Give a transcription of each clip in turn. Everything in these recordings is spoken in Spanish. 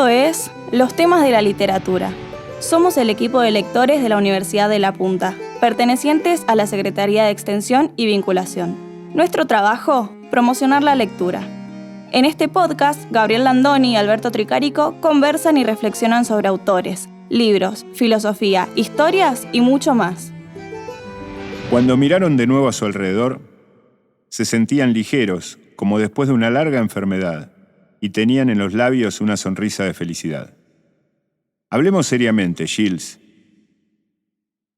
Esto es Los temas de la literatura. Somos el equipo de lectores de la Universidad de La Punta, pertenecientes a la Secretaría de Extensión y Vinculación. Nuestro trabajo, promocionar la lectura. En este podcast, Gabriel Landoni y Alberto Tricarico conversan y reflexionan sobre autores, libros, filosofía, historias y mucho más. Cuando miraron de nuevo a su alrededor, se sentían ligeros, como después de una larga enfermedad, y tenían en los labios una sonrisa de felicidad. Hablemos seriamente, Giles.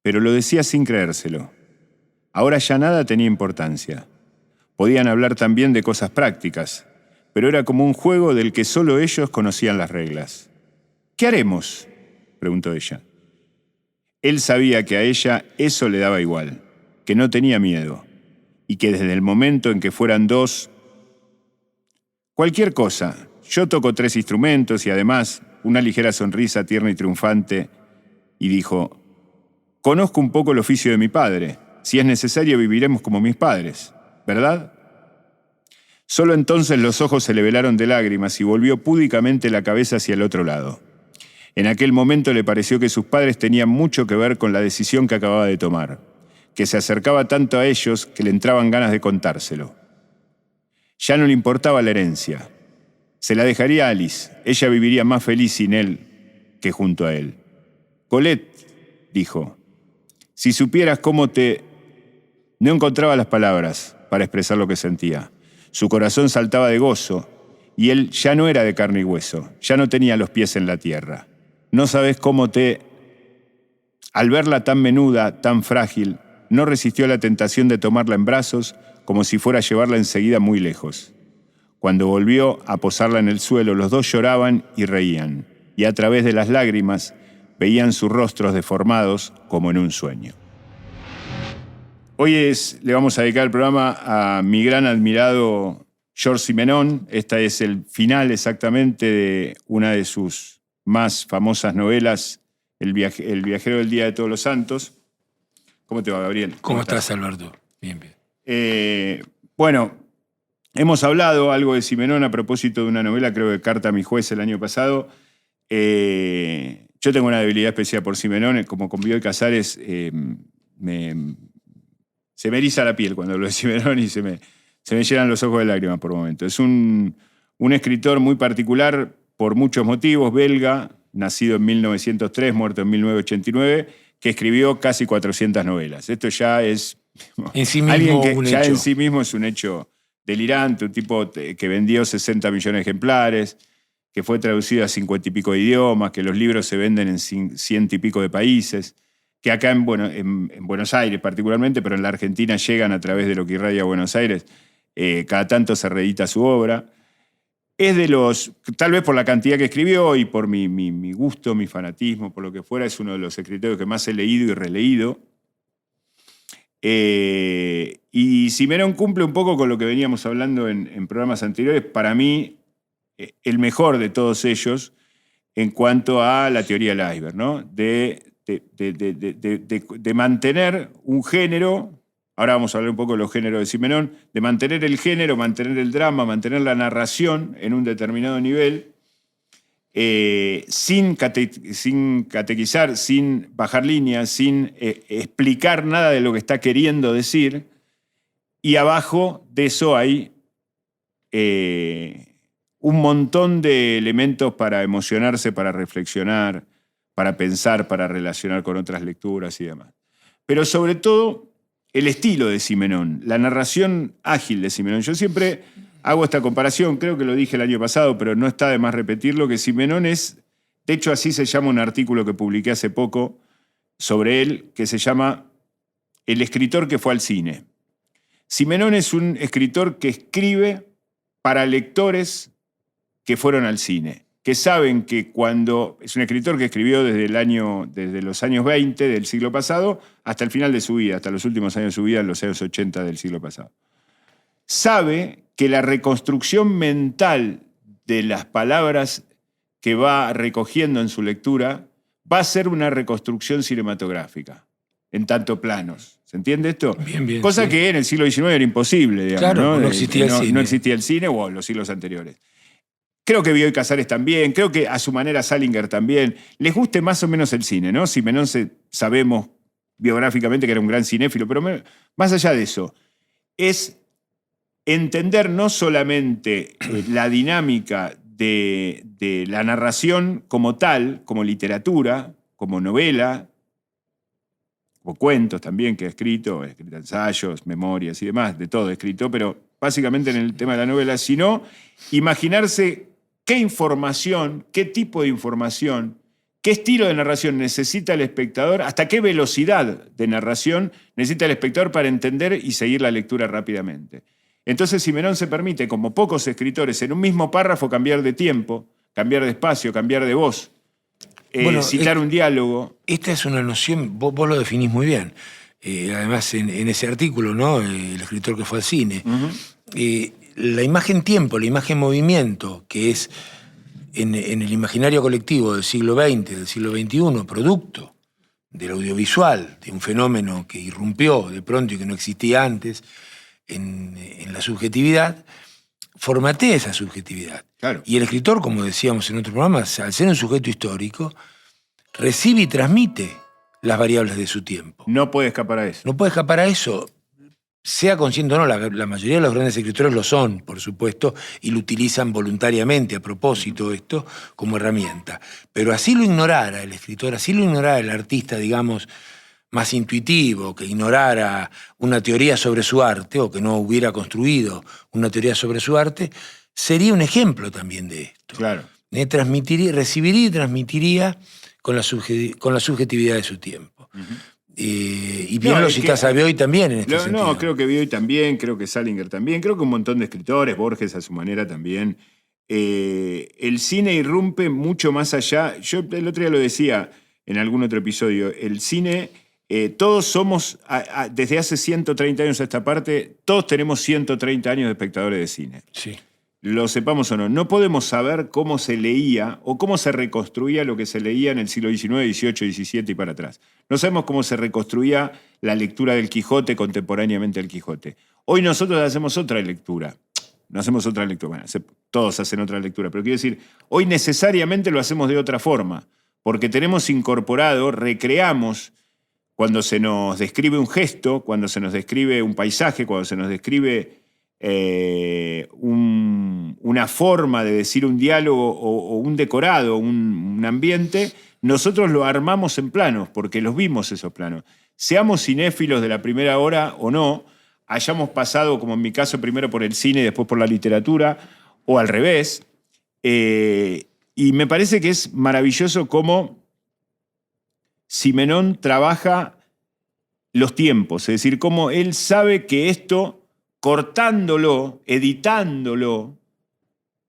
Pero lo decía sin creérselo. Ahora ya nada tenía importancia. Podían hablar también de cosas prácticas, pero era como un juego del que solo ellos conocían las reglas. ¿Qué haremos?, preguntó ella. Él sabía que a ella eso le daba igual, que no tenía miedo, y que desde el momento en que fueran dos, cualquier cosa. Yo toco 3 instrumentos y además una ligera sonrisa tierna y triunfante, y dijo: conozco un poco el oficio de mi padre. Si es necesario, viviremos como mis padres, ¿verdad? Solo entonces los ojos se le velaron de lágrimas y volvió púdicamente la cabeza hacia el otro lado. En aquel momento le pareció que sus padres tenían mucho que ver con la decisión que acababa de tomar, que se acercaba tanto a ellos que le entraban ganas de contárselo. Ya no le importaba la herencia. Se la dejaría a Alice. Ella viviría más feliz sin él que junto a él. Colette, dijo, si supieras cómo te... No encontraba las palabras para expresar lo que sentía. Su corazón saltaba de gozo, y él ya no era de carne y hueso, ya no tenía los pies en la tierra. No sabes cómo te... Al verla tan menuda, tan frágil, no resistió a la tentación de tomarla en brazos como si fuera a llevarla enseguida muy lejos. Cuando volvió a posarla en el suelo, los dos lloraban y reían, y a través de las lágrimas veían sus rostros deformados como en un sueño. Hoy le vamos a dedicar el programa a mi gran admirado Georges Simenon. Esta es el final exactamente de una de sus más famosas novelas, El viajero del Día de Todos los Santos. ¿Cómo te va, Gabriel? ¿Cómo estás, Alberto? Bien, bien. Bueno, hemos hablado algo de Simenon a propósito de una novela, creo que Carta a mi juez el año pasado. Yo tengo una debilidad especial por Simenon. Como con Bioy Casares, se me eriza la piel cuando hablo de Simenon y se me llenan los ojos de lágrimas por momentos. Es un escritor muy particular por muchos motivos, belga, nacido en 1903, muerto en 1989, que escribió casi 400 novelas. Esto ya es... En sí mismo alguien que un ya hecho. En sí mismo es un hecho delirante, un tipo que vendió 60 millones de ejemplares, que fue traducido a 50 y pico de idiomas, que los libros se venden en 100 y pico de países, que acá en Buenos Aires particularmente, pero en la Argentina llegan a través de lo que irradia Buenos Aires, cada tanto se reedita su obra. Es de los, tal vez por la cantidad que escribió y por mi gusto, mi fanatismo, por lo que fuera, es uno de los escritores que más he leído y releído. Y Simenon cumple un poco con lo que veníamos hablando en programas anteriores. Para mí, el mejor de todos ellos en cuanto a la teoría del iceberg, ¿no? De mantener un género. Ahora vamos a hablar un poco de los géneros de Simenon, de mantener el género, mantener el drama, mantener la narración en un determinado nivel, sin catequizar, sin bajar líneas, sin explicar nada de lo que está queriendo decir, y abajo de eso hay un montón de elementos para emocionarse, para reflexionar, para pensar, para relacionar con otras lecturas y demás. Pero sobre todo, el estilo de Simenon, la narración ágil de Simenon. Yo siempre hago esta comparación, creo que lo dije el año pasado, pero no está de más repetirlo, que Simenon es, de hecho así se llama un artículo que publiqué hace poco sobre él, que se llama El escritor que fue al cine. Simenon es un escritor que escribe para lectores que fueron al cine, que saben que cuando... Es un escritor que escribió desde los años 20 del siglo pasado hasta el final de su vida, hasta los últimos años de su vida, en los años 80 del siglo pasado. Sabe que la reconstrucción mental de las palabras que va recogiendo en su lectura va a ser una reconstrucción cinematográfica, en tanto planos. ¿Se entiende esto? Bien, bien. Cosa sí. que en el siglo XIX era imposible, digamos. Claro, ¿no? no existía el cine. No existía el cine o los siglos anteriores. Creo que Bioy Casares también, creo que a su manera Salinger también. Les guste más o menos el cine, ¿no? Simenón sabemos biográficamente que era un gran cinéfilo, pero más allá de eso, es entender no solamente la dinámica de la narración como tal, como literatura, como novela, o cuentos también que ha escrito ensayos, memorias y demás, de todo escrito, pero básicamente en el tema de la novela, sino imaginarse qué información, qué tipo de información, qué estilo de narración necesita el espectador, hasta qué velocidad de narración necesita el espectador para entender y seguir la lectura rápidamente. Entonces Simenón se permite, como pocos escritores, en un mismo párrafo cambiar de tiempo, cambiar de espacio, cambiar de voz, citar un diálogo. Esta es una noción, vos lo definís muy bien. Además, en ese artículo, ¿no? El escritor que fue al cine. La imagen tiempo, la imagen movimiento, que es en el imaginario colectivo del siglo XX, del siglo XXI, producto del audiovisual, de un fenómeno que irrumpió de pronto y que no existía antes en la subjetividad, formatea esa subjetividad. Claro. Y el escritor, como decíamos en otro programa, al ser un sujeto histórico, recibe y transmite las variables de su tiempo. No puede escapar a eso. No puede escapar a eso. Sea consciente o no, la mayoría de los grandes escritores lo son, por supuesto, y lo utilizan voluntariamente, a propósito, esto, como herramienta. Pero así lo ignorara el escritor, así lo ignorara el artista, digamos, más intuitivo, que ignorara una teoría sobre su arte, o que no hubiera construido una teoría sobre su arte, sería un ejemplo también de esto. Claro. Recibiría y transmitiría con la subjetividad de su tiempo. Y bien lo citás a Bioy también en este sentido. No, creo que Bioy también, creo que Salinger también, creo que un montón de escritores, Borges a su manera también. El cine irrumpe mucho más allá. Yo el otro día lo decía en algún otro episodio. El cine, todos somos, desde hace 130 años a esta parte, todos tenemos 130 años de espectadores de cine. Sí. Lo sepamos o no. No podemos saber cómo se leía o cómo se reconstruía lo que se leía en el siglo XIX, XVIII, XVII y para atrás. No sabemos cómo se reconstruía la lectura del Quijote contemporáneamente al Quijote. Hoy nosotros hacemos otra lectura. No hacemos otra lectura. Bueno, todos hacen otra lectura. Pero quiero decir, hoy necesariamente lo hacemos de otra forma. Porque tenemos incorporado, recreamos, cuando se nos describe un gesto, cuando se nos describe un paisaje, cuando se nos describe una forma de decir un diálogo o un decorado, un ambiente, nosotros lo armamos en planos, porque los vimos esos planos. Seamos cinéfilos de la primera hora o no, hayamos pasado, como en mi caso, primero por el cine y después por la literatura, o al revés. Y me parece que es maravilloso cómo Simenón trabaja los tiempos, es decir, cómo él sabe que esto, cortándolo, editándolo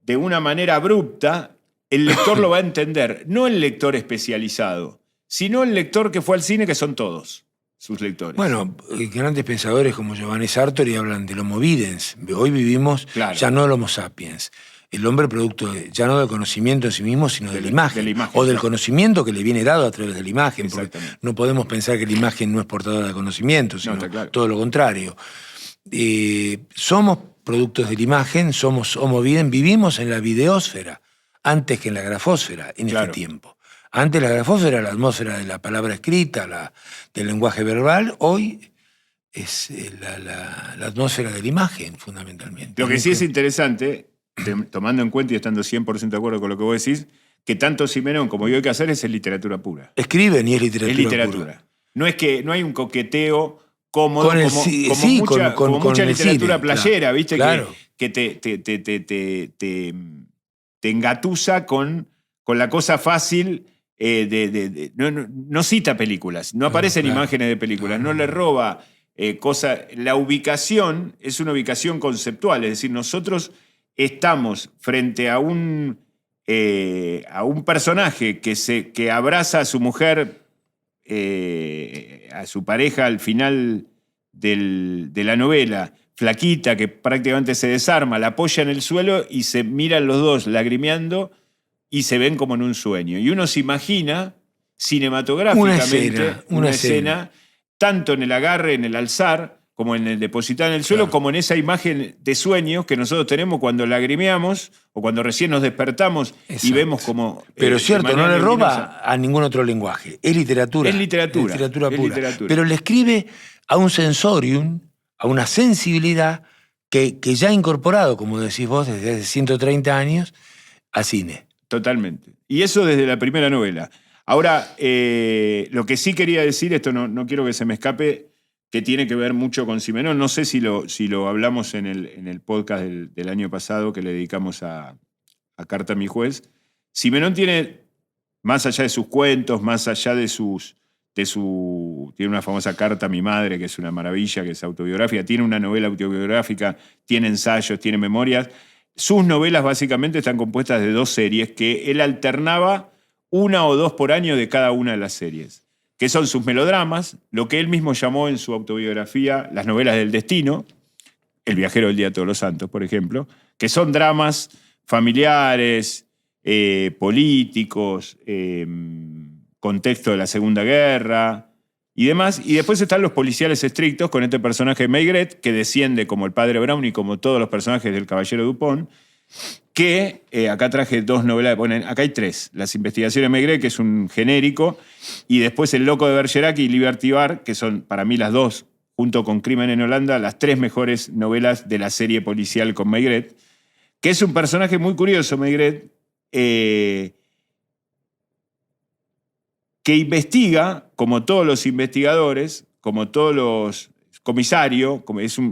de una manera abrupta, el lector lo va a entender. No el lector especializado, sino el lector que fue al cine, que son todos sus lectores. Bueno, grandes pensadores como Giovanni Sartori hablan del Homo videns. Hoy vivimos ya no el Homo sapiens. El hombre producto ya no del conocimiento en sí mismo, sino de la imagen. O del conocimiento que le viene dado a través de la imagen. Porque no podemos pensar que la imagen no es portadora de conocimiento, sino todo lo contrario. Somos productos de la imagen, somos Homo videns, vivimos en la videósfera antes que en la grafósfera en este tiempo. Antes la grafósfera era la atmósfera de la palabra escrita, del lenguaje verbal. Hoy es la atmósfera de la imagen, fundamentalmente. Lo que sí es interesante, tomando en cuenta y estando 100% de acuerdo con lo que vos decís, que tanto Simenón como Bioy Casares es literatura pura. Escriben y es literatura pura. Es literatura. No es que no hay un coqueteo cómodo, como mucha literatura cine, playera, ¿viste? Claro. Que te engatusa con la cosa fácil. No cita películas, no aparecen imágenes de películas, no le roba cosas. La ubicación es una ubicación conceptual, es decir, nosotros estamos frente a un personaje que abraza a su mujer, a su pareja al final de la novela, flaquita, que prácticamente se desarma, la apoya en el suelo y se miran los dos lagrimeando y se ven como en un sueño. Y uno se imagina cinematográficamente una escena, tanto en el agarre, en el alzar, como en el depositado en el suelo, como en esa imagen de sueños que nosotros tenemos cuando lagrimeamos o cuando recién nos despertamos y vemos como... Pero cierto, no le roba a ningún otro lenguaje. Es literatura. Es literatura. Es literatura pura. Pero le escribe a un sensorium, a una sensibilidad que ya ha incorporado, como decís vos, desde hace 130 años, al cine. Totalmente. Y eso desde la primera novela. Ahora, lo que sí quería decir, esto no quiero que se me escape, que tiene que ver mucho con Simenón. No sé si lo hablamos en el podcast del año pasado que le dedicamos a Carta a mi juez. Simenón tiene, más allá de sus cuentos, más allá de tiene una famosa Carta a mi madre, que es una maravilla, que es autobiográfica, tiene una novela autobiográfica, tiene ensayos, tiene memorias. Sus novelas básicamente están compuestas de 2 series que él alternaba 1 o 2 por año de cada una de las series, que son sus melodramas, lo que él mismo llamó en su autobiografía las novelas del destino, El viajero del día de todos los santos, por ejemplo, que son dramas familiares, políticos, contexto de la Segunda Guerra y demás. Y después están los policiales estrictos con este personaje Maigret, que desciende como el padre Brown y como todos los personajes del Caballero Dupont, que acá traje 2 novelas, acá hay 3. Las investigaciones de Maigret, que es un genérico, y después El loco de Bergerac y Liberty Bar, que son para mí las 2, junto con Crimen en Holanda, las 3 mejores novelas de la serie policial con Maigret, que es un personaje muy curioso, Maigret, que investiga, como todos los investigadores, como todos los comisarios,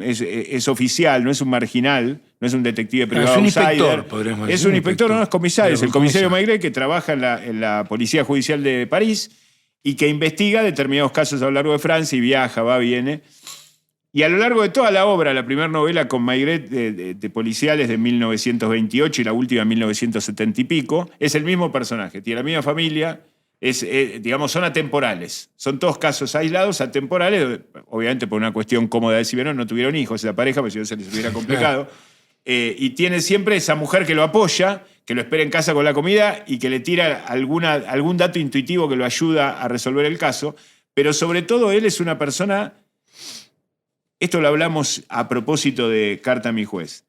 es oficial, no es un marginal, no es un detective privado. Es un inspector, podríamos decir. Es un inspector, no es comisario, es el comisario Maigret, que trabaja en la Policía Judicial de París y que investiga determinados casos a lo largo de Francia y viaja, va, viene. Y a lo largo de toda la obra, la primera novela con Maigret de policiales de 1928 y la última de 1970 y pico, es el mismo personaje, tiene la misma familia, digamos, son atemporales. Son todos casos aislados, atemporales, obviamente por una cuestión cómoda de Simenón, no tuvieron hijos esa pareja, porque si no se les hubiera complicado. Y tiene siempre esa mujer que lo apoya, que lo espera en casa con la comida y que le tira algún dato intuitivo que lo ayuda a resolver el caso. Pero sobre todo él es una persona, esto lo hablamos a propósito de Carta a mi juez,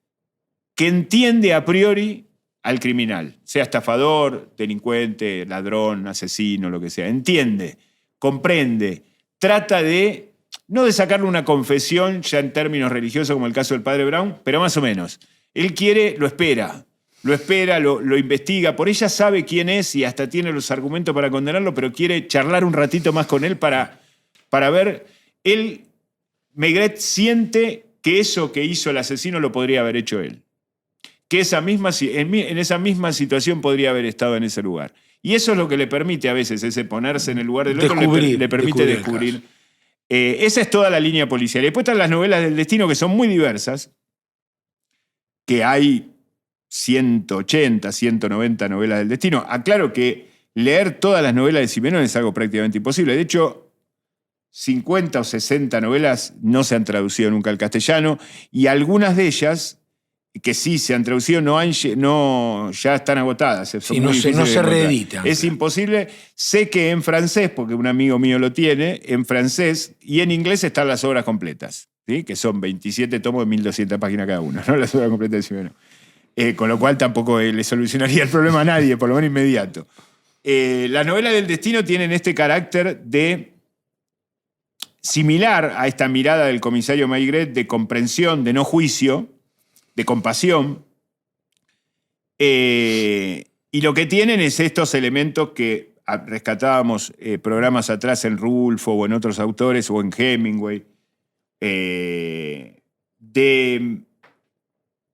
que entiende a priori al criminal, sea estafador, delincuente, ladrón, asesino, lo que sea. Entiende, comprende, trata no de sacarle una confesión ya en términos religiosos como el caso del padre Brown, pero más o menos. Él lo espera, lo investiga, por ella sabe quién es y hasta tiene los argumentos para condenarlo, pero quiere charlar un ratito más con él para ver. Maigret siente que eso que hizo el asesino lo podría haber hecho él. Que en esa misma situación podría haber estado en ese lugar. Y eso es lo que le permite a veces, ese ponerse en el lugar del otro, le permite descubrir. Esa es toda la línea policial. Y después están las novelas del destino, que son muy diversas, que hay 180, 190 novelas del destino. Aclaro que leer todas las novelas de Simenón es algo prácticamente imposible. De hecho, 50 o 60 novelas no se han traducido nunca al castellano, y algunas de ellas que sí se han traducido ya están agotadas. Y no se reeditan. Es imposible. Sé que en francés, porque un amigo mío lo tiene, en francés y en inglés están las obras completas, ¿sí? Que son 27 tomos de 1200 páginas cada uno, ¿no? Las obras completas de Simenón. Con lo cual tampoco le solucionaría el problema a nadie, por lo menos inmediato. Las novelas del destino tienen este carácter similar a esta mirada del comisario Maigret de comprensión, de no juicio, de compasión, y lo que tienen es estos elementos que rescatábamos programas atrás en Rulfo o en otros autores o en Hemingway, de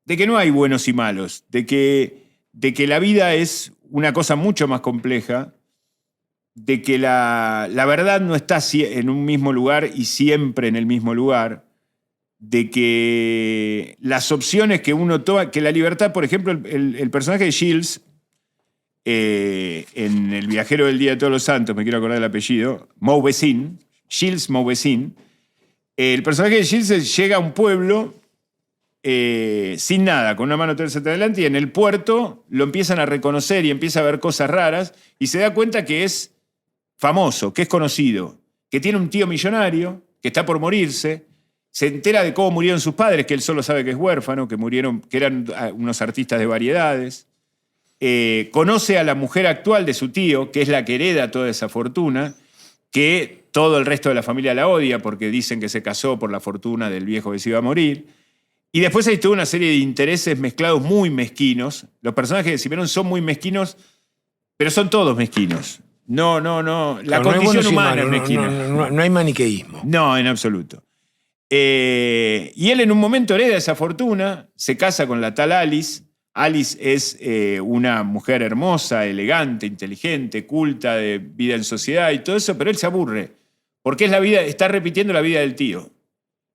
que no hay buenos y malos, de que la vida es una cosa mucho más compleja, de que la verdad no está en un mismo lugar y siempre en el mismo lugar, de que las opciones que uno toma, que la libertad, por ejemplo, el personaje de Gilles, en El viajero del día de todos los santos, me quiero acordar del apellido, Mauvesin, Gilles Mauvesin, el personaje de Gilles llega a un pueblo sin nada, con una mano tersa adelante, y en el puerto lo empiezan a reconocer y empieza a ver cosas raras, y se da cuenta que es famoso, que es conocido, que tiene un tío millonario, que está por morirse. se entera de cómo murieron sus padres, que él solo sabe que es huérfano, que eran unos artistas de variedades. Conoce a la mujer actual de su tío, que es la que hereda toda esa fortuna, que todo el resto de la familia la odia porque dicen que se casó por la fortuna del viejo que se iba a morir. Y después hay toda una serie de intereses mezclados muy mezquinos. Los personajes de Simenón son muy mezquinos, pero son todos mezquinos. No. La condición humana es mezquina. No hay maniqueísmo. No, en absoluto. Y él en un momento hereda esa fortuna, se casa con la tal Alice. Alice es una mujer hermosa, elegante, inteligente, culta, de vida en sociedad y todo eso, pero él se aburre, porque está repitiendo la vida del tío.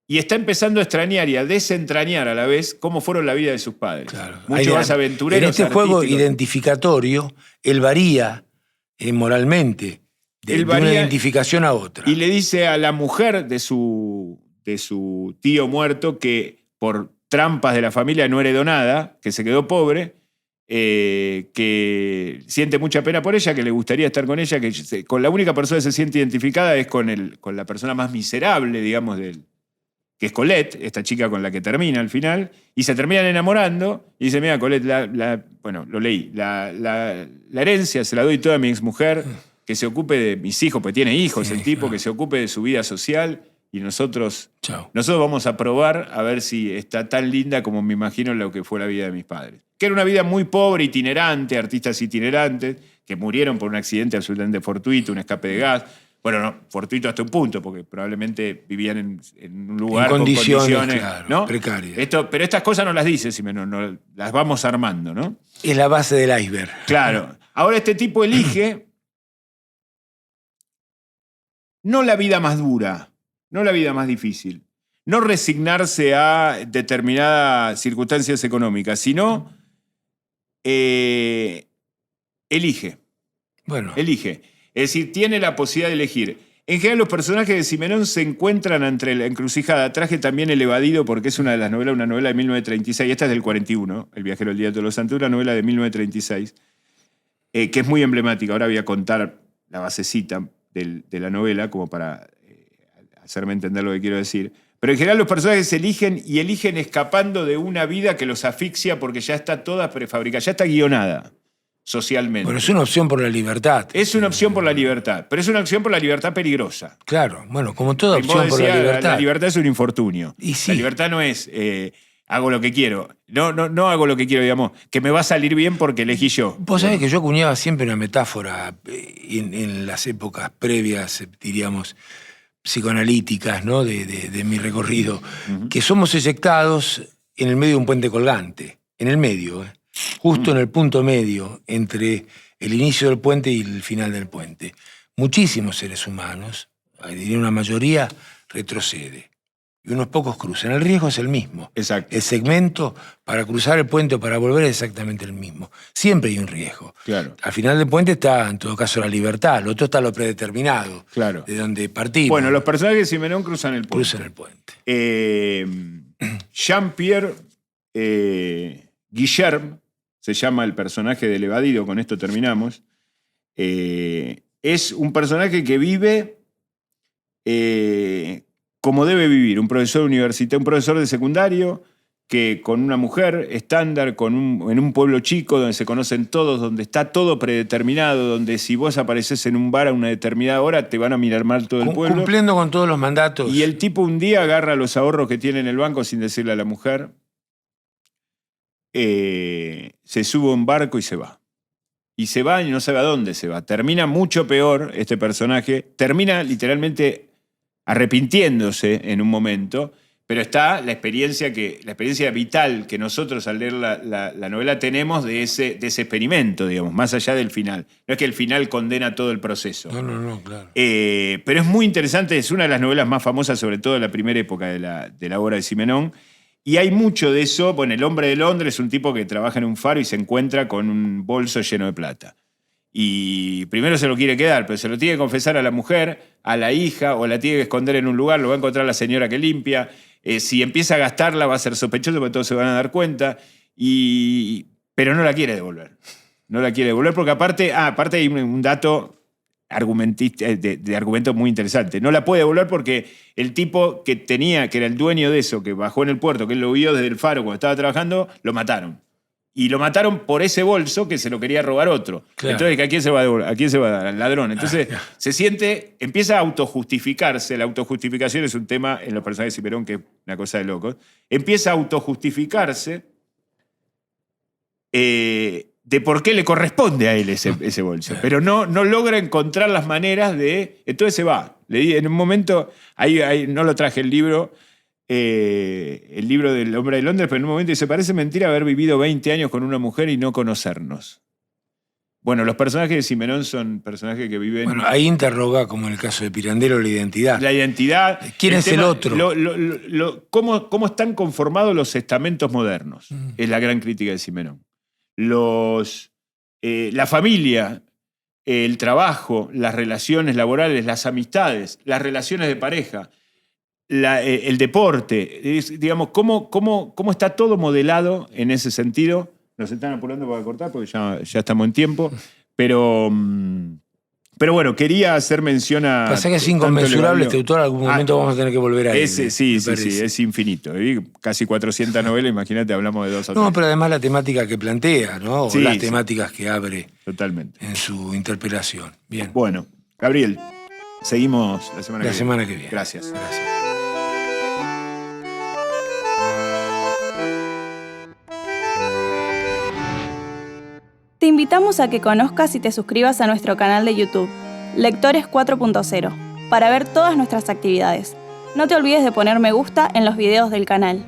Y está empezando a extrañar y a desentrañar a la vez cómo fueron la vida de sus padres. Claro. Mucho más aventureros. En este juego identificatorio, él varía moralmente de una identificación a otra. Y le dice a la mujer de su tío muerto que por trampas de la familia no heredó nada, que se quedó pobre, que siente mucha pena por ella, que le gustaría estar con ella, que con la única persona que se siente identificada es con la persona más miserable, digamos, que es Colette, esta chica con la que termina al final, y se terminan enamorando, y dice, mira, Colette, bueno, lo leí, la herencia se la doy toda a mi exmujer, que se ocupe de mis hijos, porque tiene hijos el tipo, que se ocupe de su vida social, y nosotros vamos a probar a ver si está tan linda como me imagino lo que fue la vida de mis padres. Que era una vida muy pobre, itinerante, artistas itinerantes, que murieron por un accidente absolutamente fortuito, un escape de gas. Bueno, no, fortuito hasta un punto, porque probablemente vivían en un lugar con condiciones claro, ¿no? Precarias. Pero estas cosas no las dice Simenón, no, las vamos armando, ¿no? Es la base del iceberg. Claro. Ahora este tipo elige no la vida más dura, no la vida más difícil, no resignarse a determinadas circunstancias económicas, sino elige. Bueno. Elige. Es decir, tiene la posibilidad de elegir. En general, los personajes de Simenón se encuentran entre la encrucijada. Traje también El Evadido, porque es una de las novelas, una novela de 1936. Esta es del 41, El viajero del día de todos los santos, una novela de 1936, que es muy emblemática. Ahora voy a contar la basecita de la novela, como para hacerme entender lo que quiero decir. Pero en general los personajes eligen y eligen escapando de una vida que los asfixia porque ya está toda prefabricada, ya está guionada socialmente. Bueno, es una opción por la libertad. Es una opción por la libertad, pero es una opción por la libertad peligrosa. Claro, bueno, como toda opción por la libertad. La libertad es un infortunio. Y sí. La libertad no es hago lo que quiero. No hago lo que quiero, digamos, que me va a salir bien porque elegí yo. Vos sabés que yo acuñaba siempre una metáfora en las épocas previas, diríamos, psicoanalíticas, ¿no? de mi recorrido, que somos eyectados en el medio de un puente colgante, en el medio, justo en el punto medio entre el inicio del puente y el final del puente. Muchísimos seres humanos, diría una mayoría, retrocede. Y unos pocos cruzan. El riesgo es el mismo. Exacto. El segmento para cruzar el puente o para volver es exactamente el mismo. Siempre hay un riesgo. Claro. Al final del puente está, en todo caso, la libertad. Lo otro está lo predeterminado. Claro. De donde partimos. Bueno, los personajes de Simenón cruzan el puente. Cruzan el puente. Jean-Pierre Guillerme, se llama el personaje del Evadido, con esto terminamos. Es un personaje que vive como debe vivir, un profesor universitario, un profesor de secundario, que con una mujer estándar, en un pueblo chico donde se conocen todos, donde está todo predeterminado, donde si vos apareces en un bar a una determinada hora te van a mirar mal todo el pueblo. Cumpliendo con todos los mandatos. Y el tipo un día agarra los ahorros que tiene en el banco sin decirle a la mujer, se sube a un barco y se va. Y se va y no sabe a dónde se va. Termina mucho peor este personaje, termina literalmente arrepintiéndose en un momento, pero está la experiencia vital que nosotros al leer la novela tenemos de ese experimento, digamos, más allá del final. No es que el final condena todo el proceso. No, claro. Pero es muy interesante, es una de las novelas más famosas, sobre todo de la primera época de la obra de Simenón, y hay mucho de eso. Bueno, El hombre de Londres es un tipo que trabaja en un faro y se encuentra con un bolso lleno de plata. Y primero se lo quiere quedar, pero se lo tiene que confesar a la mujer, a la hija, o la tiene que esconder en un lugar, lo va a encontrar la señora que limpia. Si empieza a gastarla va a ser sospechoso porque todos se van a dar cuenta. Pero no la quiere devolver. No la quiere devolver porque aparte hay un dato de argumentos muy interesantes. No la puede devolver porque el tipo que era el dueño de eso, que bajó en el puerto, que él lo vio desde el faro cuando estaba trabajando, lo mataron. Y lo mataron por ese bolso que se lo quería robar otro. Claro. Entonces, ¿a quién se va a devolver? ¿A quién se va a dar? Al ladrón. Entonces, empieza a autojustificarse. La autojustificación es un tema en los personajes de Ciperón que es una cosa de locos. Empieza a autojustificarse de por qué le corresponde a él ese bolso. Pero no logra encontrar las maneras de... Entonces se va. En un momento, ahí no lo traje el libro del Hombre de Londres, pero en un momento dice, parece mentira haber vivido 20 años con una mujer y no conocernos. Bueno, los personajes de Simenón son personajes que viven... Bueno, ahí interroga, como en el caso de Pirandello, la identidad. La identidad. ¿Quién es el otro? ¿Cómo están conformados los estamentos modernos? Es la gran crítica de Simenón. La familia, el trabajo, las relaciones laborales, las amistades, las relaciones de pareja, el deporte, digamos, cómo está todo modelado en ese sentido. Nos están apurando para cortar porque ya estamos en tiempo, pero bueno, quería hacer mención a... Pasa que es inconmensurable este autor, en algún momento vamos a tener que volver a él. Sí, es infinito. Casi 400 novelas, imagínate, hablamos de 2 o 3. No, pero además la temática que plantea, ¿no? O las temáticas que abre totalmente en su interpelación. Bien. Bueno, Gabriel, seguimos la semana que viene. Gracias. Te invitamos a que conozcas y te suscribas a nuestro canal de YouTube, Lectores 4.0, para ver todas nuestras actividades. No te olvides de poner me gusta en los videos del canal.